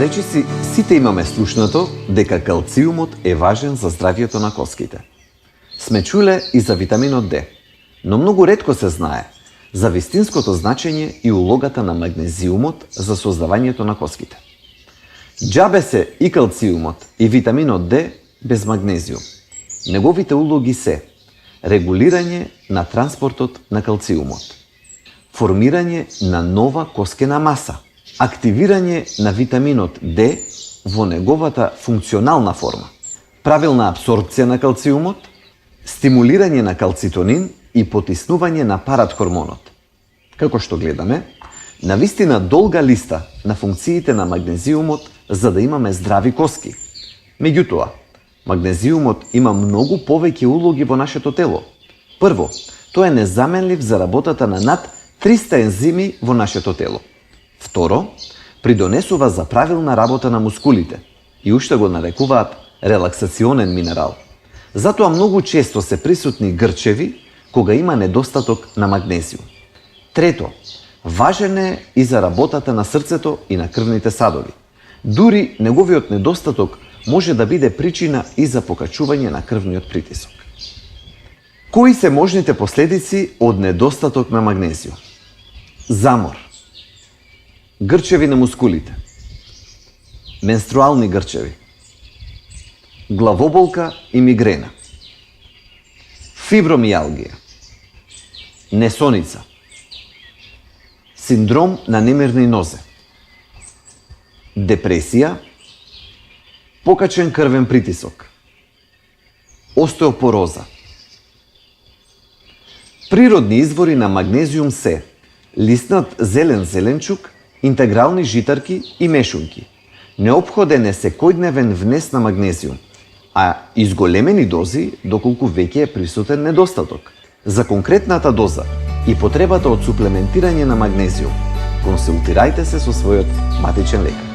Речиси, сите имаме слушнато дека калциумот е важен за здравието на коските. Сме чуле и за витаминот Д, но многу ретко се знае за вистинското значење и улогата на магнезиумот за создавањето на коските. Џабе се и калциумот и витаминот Д без магнезиум. Неговите улоги се регулирање на транспортот на калциумот, формирање на нова коскена маса, активирање на витаминот Д во неговата функционална форма, правилна апсорбција на калциумот, стимулирање на калцитонин и потиснување на парахормонот. Како што гледаме, навистина долга листа на функциите на магнезиумот за да имаме здрави коски. Меѓутоа, магнезиумот има многу повеќе улоги во нашето тело. Прво, тој е незаменлив за работата на над 300 ензими во нашето тело. Второ, придонесува за правилна работа на мускулите и уште го нарекуваат релаксационен минерал. Затоа многу често се присутни грчеви кога има недостаток на магнезиум. Трето, важен е и за работата на срцето и на крвните садови. Дури неговиот недостаток може да биде причина и за покачување на крвниот притисок. Кои се можните последици од недостаток на магнезиум? Замор, грчеви на мускулите, менструални грчеви, главоболка и мигрена, фибромијалгија, несоница, синдром на немирни нозе, депресија, покачен крвен притисок, остеопороза. Природни извори на магнезиум се лиснат зелен зеленчук, интегрални житарки и мешунки. Неопходен е секојдневен внес на магнезиум, а изголемени дози доколку веќе е присутен недостаток. За конкретната доза и потребата од суплементирање на магнезиум, консултирајте се со својот матичен лекар.